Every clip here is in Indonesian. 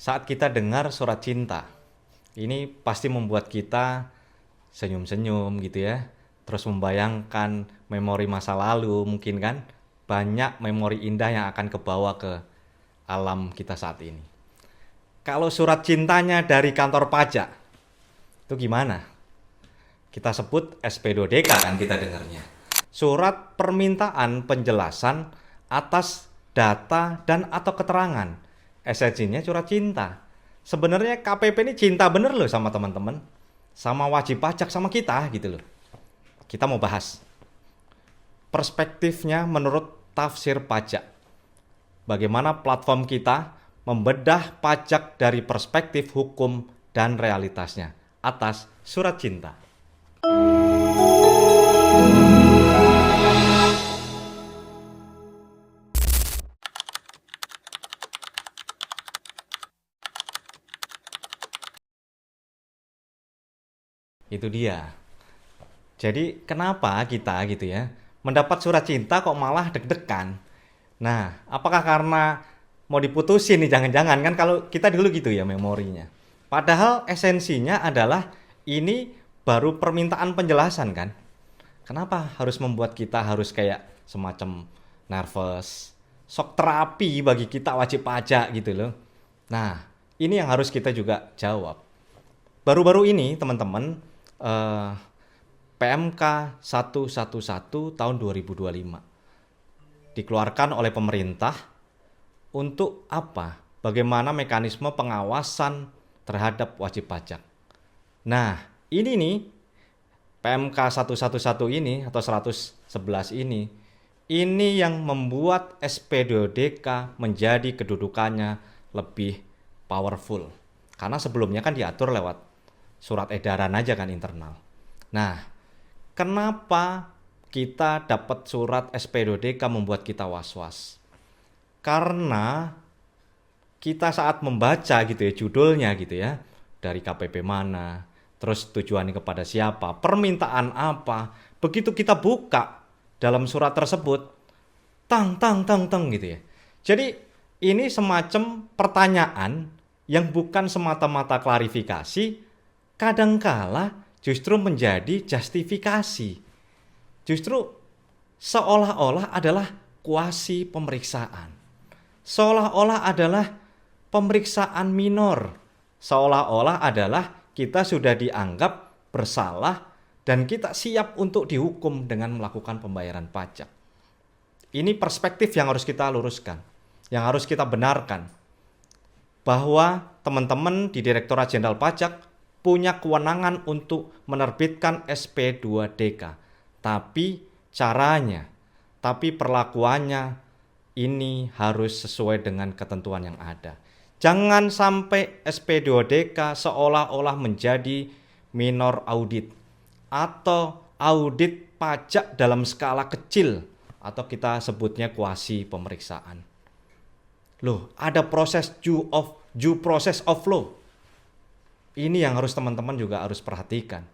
Saat kita dengar surat cinta, ini pasti membuat kita senyum-senyum gitu ya. Terus membayangkan memori masa lalu mungkin kan. Banyak memori indah yang akan kebawa ke alam kita saat ini. Kalau surat cintanya dari kantor pajak, itu gimana? Kita sebut SP2DK kan kita dengarnya. Surat permintaan penjelasan atas data dan atau keterangan. Esensinya surat cinta. Sebenarnya KPP ini cinta bener loh sama teman-teman. Sama wajib pajak sama kita gitu loh. Kita mau bahas perspektifnya menurut tafsir pajak. Bagaimana platform kita membedah pajak dari perspektif hukum dan realitasnya atas surat cinta. Itu dia. Jadi kenapa kita gitu ya mendapat surat cinta kok malah deg-degan? Nah, apakah karena mau diputusin nih jangan-jangan kan kalau kita dulu gitu ya memorinya. Padahal esensinya adalah ini baru permintaan penjelasan kan. Kenapa harus membuat kita harus kayak semacam nervous, shock terapi bagi kita wajib pajak gitu loh. Nah, ini yang harus kita juga jawab. Baru-baru ini teman-teman eh, PMK 111 tahun 2025 dikeluarkan oleh pemerintah untuk apa? Bagaimana mekanisme pengawasan terhadap wajib pajak. Nah, ini nih PMK 111 ini atau 111 ini yang membuat SP2DK menjadi kedudukannya lebih powerful. Karena sebelumnya kan diatur lewat surat edaran aja kan internal. Nah, kenapa kita dapat surat SP2DK membuat kita was-was? Karena kita saat membaca gitu ya judulnya gitu ya, dari KPP mana, terus tujuannya kepada siapa, permintaan apa, begitu kita buka dalam surat tersebut, tang tang tang tang gitu ya. Jadi ini semacam pertanyaan yang bukan semata-mata klarifikasi, kadangkala justru menjadi justifikasi. Justru seolah-olah adalah kuasi pemeriksaan. Seolah-olah adalah pemeriksaan minor. Seolah-olah adalah kita sudah dianggap bersalah dan kita siap untuk dihukum dengan melakukan pembayaran pajak. Ini perspektif yang harus kita luruskan, yang harus kita benarkan. Bahwa teman-teman di Direktorat Jenderal Pajak punya kewenangan untuk menerbitkan SP2DK. Tapi caranya, tapi perlakuannya ini harus sesuai dengan ketentuan yang ada. Jangan sampai SP2DK seolah-olah menjadi minor audit atau audit pajak dalam skala kecil atau kita sebutnya kuasi pemeriksaan. Loh, ada proses due process of law. Ini yang harus teman-teman juga harus perhatikan.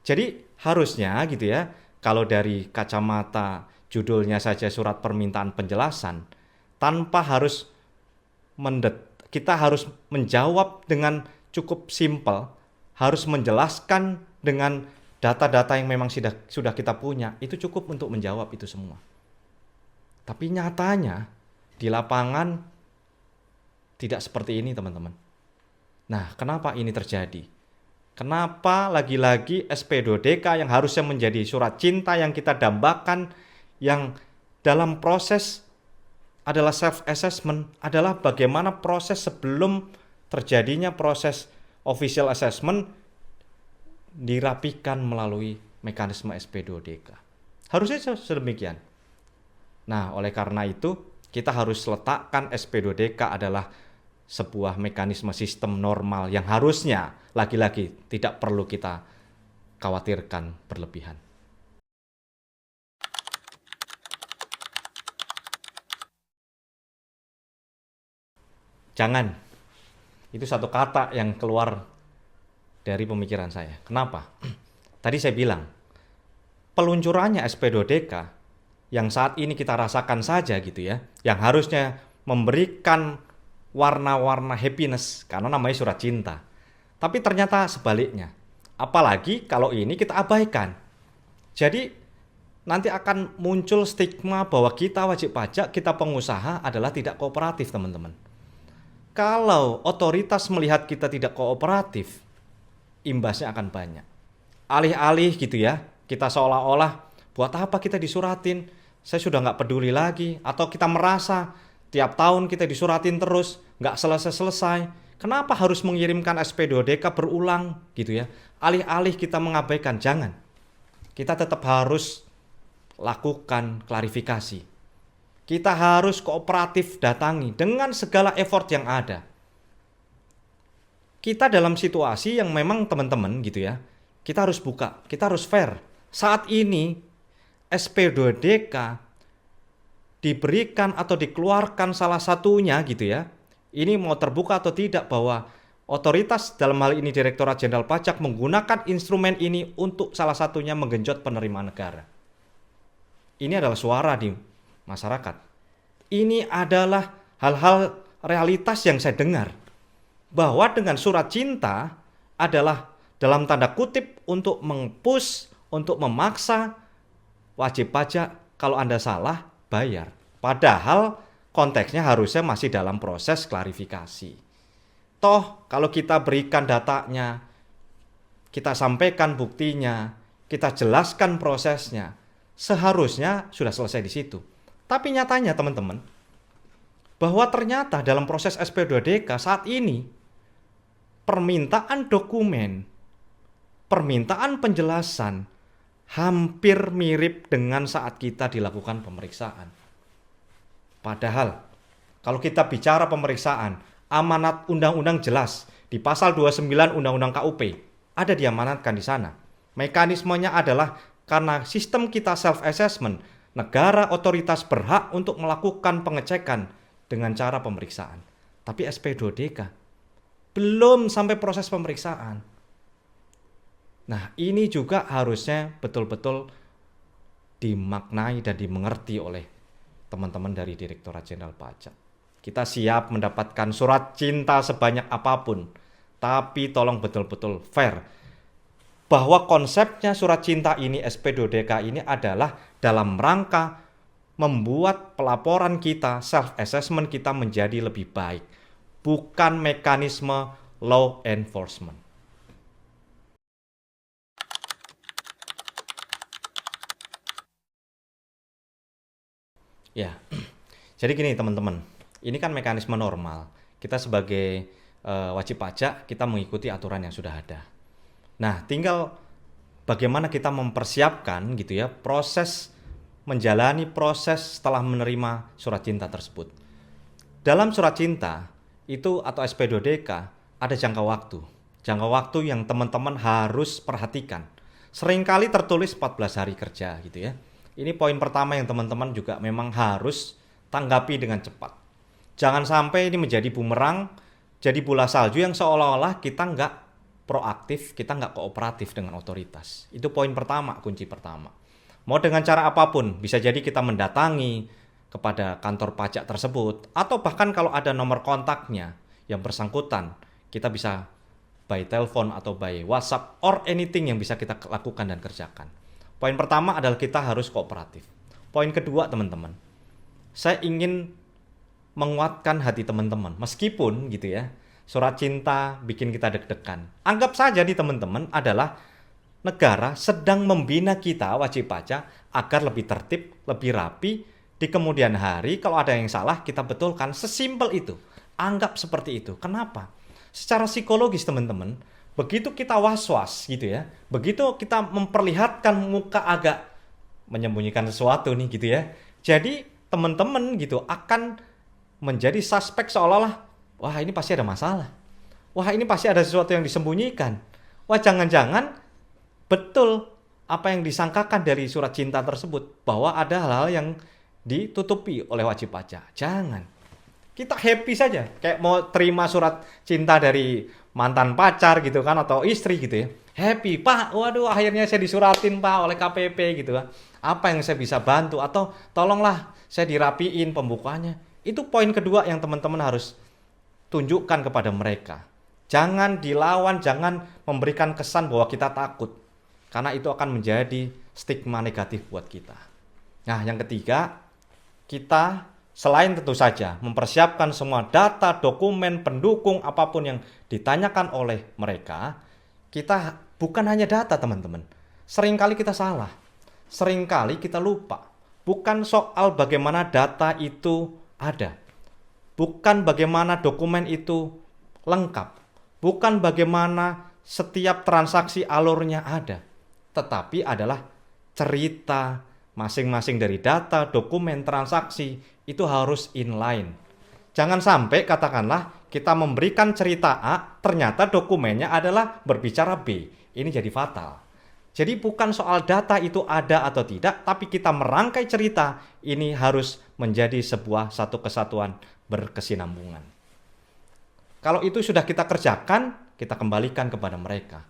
Jadi harusnya gitu ya, kalau dari kacamata judulnya saja surat permintaan penjelasan, tanpa harus kita harus menjawab dengan cukup simpel, harus menjelaskan dengan data-data yang memang sudah kita punya, itu cukup untuk menjawab itu semua. Tapi nyatanya di lapangan tidak seperti ini teman-teman. Nah, kenapa ini terjadi? Kenapa lagi-lagi SP2DK yang harusnya menjadi surat cinta yang kita dambakan, yang dalam proses adalah self-assessment, adalah bagaimana proses sebelum terjadinya proses official assessment dirapikan melalui mekanisme SP2DK. Harusnya sedemikian. Nah, oleh karena itu, kita harus letakkan SP2DK adalah sebuah mekanisme sistem normal yang harusnya lagi-lagi tidak perlu kita khawatirkan berlebihan. Jangan. Itu satu kata yang keluar dari pemikiran saya. Kenapa? Tadi saya bilang, peluncurannya SP2DK yang saat ini kita rasakan saja gitu ya, yang harusnya memberikan warna-warna happiness karena namanya surat cinta. Tapi ternyata sebaliknya. Apalagi kalau ini kita abaikan. Jadi nanti akan muncul stigma bahwa kita wajib pajak, kita pengusaha adalah tidak kooperatif, teman-teman. Kalau otoritas melihat kita tidak kooperatif, imbasnya akan banyak. Alih-alih gitu ya, kita seolah-olah buat apa kita disuratin, saya sudah nggak peduli lagi. Atau kita merasa tiap tahun kita disuratin terus, nggak selesai-selesai. Kenapa harus mengirimkan SP2DK berulang gitu ya? Alih-alih kita mengabaikan, jangan. Kita tetap harus lakukan klarifikasi. Kita harus kooperatif datangi dengan segala effort yang ada. Kita dalam situasi yang memang teman-teman gitu ya, kita harus buka, kita harus fair. Saat ini SP2DK diberikan atau dikeluarkan salah satunya gitu ya. Ini mau terbuka atau tidak bahwa otoritas dalam hal ini Direktorat Jenderal Pajak menggunakan instrumen ini untuk salah satunya menggenjot penerimaan negara. Ini adalah suara di masyarakat. Ini adalah hal-hal realitas yang saya dengar. Bahwa dengan surat cinta adalah dalam tanda kutip untuk meng-push, untuk memaksa wajib pajak kalau Anda salah bayar. Padahal konteksnya harusnya masih dalam proses klarifikasi. Toh kalau kita berikan datanya, kita sampaikan buktinya, kita jelaskan prosesnya, seharusnya sudah selesai di situ. Tapi nyatanya teman-teman, bahwa ternyata dalam proses SP2DK saat ini, permintaan dokumen, permintaan penjelasan, hampir mirip dengan saat kita dilakukan pemeriksaan. Padahal, kalau kita bicara pemeriksaan, amanat undang-undang jelas, di pasal 29 Undang-Undang KUP, ada diamanatkan di sana. Mekanismenya adalah karena sistem kita self-assessment, negara otoritas berhak untuk melakukan pengecekan dengan cara pemeriksaan. Tapi SP2DK belum sampai proses pemeriksaan. Nah, ini juga harusnya betul-betul dimaknai dan dimengerti oleh teman-teman dari Direktorat Jenderal Pajak. Kita siap mendapatkan surat cinta sebanyak apapun, tapi tolong betul-betul fair. Bahwa konsepnya surat cinta ini, SP2DK ini adalah dalam rangka membuat pelaporan kita, self-assessment kita menjadi lebih baik. Bukan mekanisme law enforcement. Ya, jadi gini teman-teman, ini kan mekanisme normal. Kita sebagai wajib pajak, kita mengikuti aturan yang sudah ada. Nah, tinggal bagaimana kita mempersiapkan gitu ya, menjalani proses setelah menerima surat cinta tersebut. Dalam surat cinta itu atau SP2DK ada jangka waktu. Jangka waktu yang teman-teman harus perhatikan. Seringkali tertulis 14 hari kerja gitu ya. Ini poin pertama yang teman-teman juga memang harus tanggapi dengan cepat. Jangan sampai ini menjadi bumerang, jadi bola salju yang seolah-olah kita nggak proaktif, kita nggak kooperatif dengan otoritas. Itu poin pertama, kunci pertama. Mau dengan cara apapun, bisa jadi kita mendatangi kepada kantor pajak tersebut, atau bahkan kalau ada nomor kontaknya yang bersangkutan, kita bisa by telepon atau by WhatsApp or anything yang bisa kita lakukan dan kerjakan. Poin pertama adalah kita harus kooperatif. Poin kedua teman-teman, saya ingin menguatkan hati teman-teman, meskipun gitu ya, surat cinta bikin kita deg-degan. Anggap saja nih teman-teman adalah negara sedang membina kita wajib pajak agar lebih tertib, lebih rapi. Di kemudian hari kalau ada yang salah kita betulkan. Sesimpel itu. Anggap seperti itu. Kenapa? Secara psikologis teman-teman, begitu kita was-was gitu ya, begitu kita memperlihatkan muka agak menyembunyikan sesuatu nih gitu ya, jadi teman-teman gitu akan menjadi suspek seolah-olah, wah ini pasti ada masalah. Wah ini pasti ada sesuatu yang disembunyikan. Wah jangan-jangan betul apa yang disangkakan dari surat cinta tersebut. Bahwa ada hal-hal yang ditutupi oleh wajib pajak. Jangan. Kita happy saja. Kayak mau terima surat cinta dari mantan pacar gitu kan. Atau istri gitu ya. Happy. Pak, waduh akhirnya saya disuratin Pak oleh KPP gitu kan. Apa yang saya bisa bantu. Atau tolonglah saya dirapiin pembukaannya. Itu poin kedua yang teman-teman harus tunjukkan kepada mereka. Jangan dilawan, jangan memberikan kesan bahwa kita takut. Karena itu akan menjadi stigma negatif buat kita. Nah, yang ketiga, kita selain tentu saja mempersiapkan semua data, dokumen, pendukung, apapun yang ditanyakan oleh mereka, kita bukan hanya data, teman-teman. Seringkali kita salah. Seringkali kita lupa. Bukan soal bagaimana data itu ada. Bukan bagaimana dokumen itu lengkap. Bukan bagaimana setiap transaksi alurnya ada. Tetapi adalah cerita masing-masing dari data, dokumen, transaksi itu harus inline. Jangan sampai katakanlah kita memberikan cerita A, ternyata dokumennya adalah berbicara B. Ini jadi fatal. Jadi bukan soal data itu ada atau tidak, tapi kita merangkai cerita ini harus menjadi sebuah satu kesatuan berkesinambungan. Kalau itu sudah kita kerjakan, kita kembalikan kepada mereka.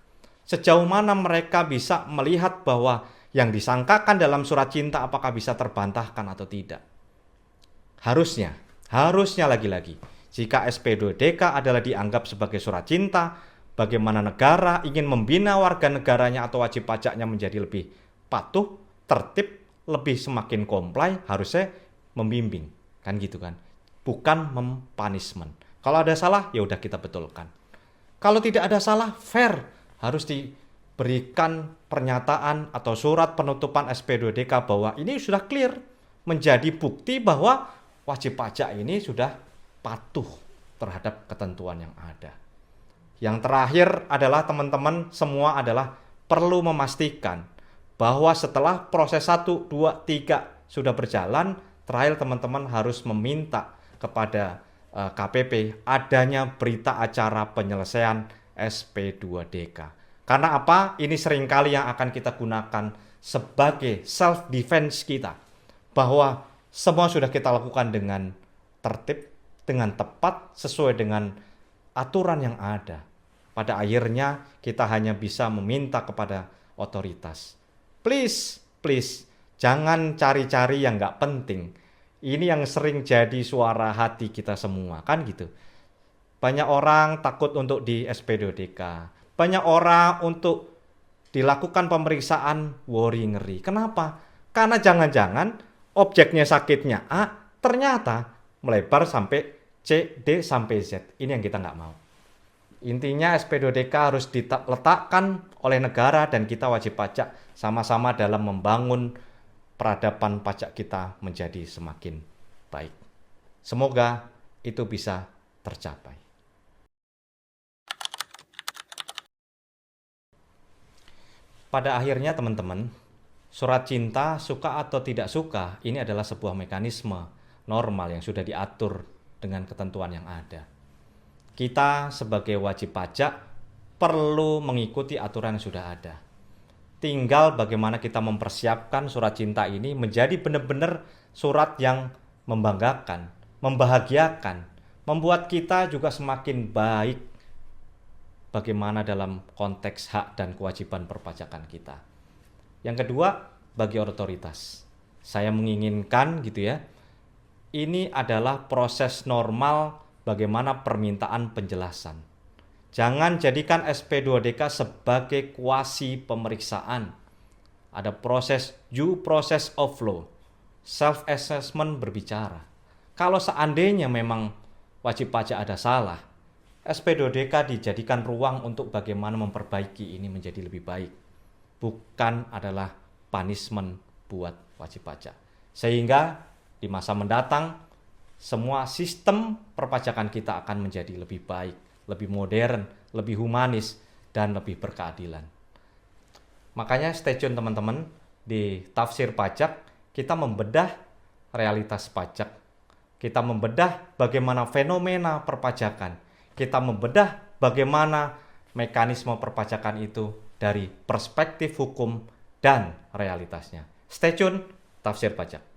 Sejauh mana mereka bisa melihat bahwa yang disangkakan dalam surat cinta apakah bisa terbantahkan atau tidak. Harusnya lagi-lagi, jika SP2DK adalah dianggap sebagai surat cinta, bagaimana negara ingin membina warga negaranya atau wajib pajaknya menjadi lebih patuh, tertib, lebih semakin comply, harusnya membimbing. Kan gitu kan. Bukan mempunishment. Kalau ada salah, ya udah kita betulkan. Kalau tidak ada salah, fair. Harus diberikan pernyataan atau surat penutupan SP2DK bahwa ini sudah clear. Menjadi bukti bahwa wajib pajak ini sudah patuh terhadap ketentuan yang ada. Yang terakhir adalah teman-teman semua adalah perlu memastikan bahwa setelah proses 1, 2, 3 sudah berjalan, terakhir teman-teman harus meminta kepada KPP adanya berita acara penyelesaian SP2DK. Karena apa? Ini seringkali yang akan kita gunakan sebagai self-defense kita. Bahwa semua sudah kita lakukan dengan tertib, dengan tepat, sesuai dengan aturan yang ada. Pada akhirnya kita hanya bisa meminta kepada otoritas. Please, jangan cari-cari yang nggak penting. Ini yang sering jadi suara hati kita semua, kan gitu. Banyak orang takut untuk di SP2DK. Banyak orang untuk dilakukan pemeriksaan worry ngeri. Kenapa? Karena jangan-jangan objeknya sakitnya A, ternyata melebar sampai C, D, sampai Z. Ini yang kita nggak mau. Intinya SP2DK harus diletakkan oleh negara dan kita wajib pajak sama-sama dalam membangun peradaban pajak kita menjadi semakin baik. Semoga itu bisa tercapai. Pada akhirnya teman-teman, surat cinta suka atau tidak suka ini adalah sebuah mekanisme normal yang sudah diatur dengan ketentuan yang ada. Kita sebagai wajib pajak perlu mengikuti aturan yang sudah ada. Tinggal bagaimana kita mempersiapkan surat cinta ini menjadi benar-benar surat yang membanggakan, membahagiakan, membuat kita juga semakin baik bagaimana dalam konteks hak dan kewajiban perpajakan kita. Yang kedua, bagi otoritas. Saya menginginkan gitu ya, ini adalah proses normal bagaimana permintaan penjelasan. Jangan jadikan SP2DK sebagai kuasi pemeriksaan. Ada proses due process of law. Self-assessment berbicara. Kalau seandainya memang wajib pajak ada salah, SP2DK dijadikan ruang untuk bagaimana memperbaiki ini menjadi lebih baik. Bukan adalah punishment buat wajib pajak. Sehingga di masa mendatang, semua sistem perpajakan kita akan menjadi lebih baik, lebih modern, lebih humanis, dan lebih berkeadilan. Makanya stay tune teman-teman, di Tafsir Pajak kita membedah realitas pajak. Kita membedah bagaimana fenomena perpajakan. Kita membedah bagaimana mekanisme perpajakan itu dari perspektif hukum dan realitasnya. Stay tune, Tafsir Pajak.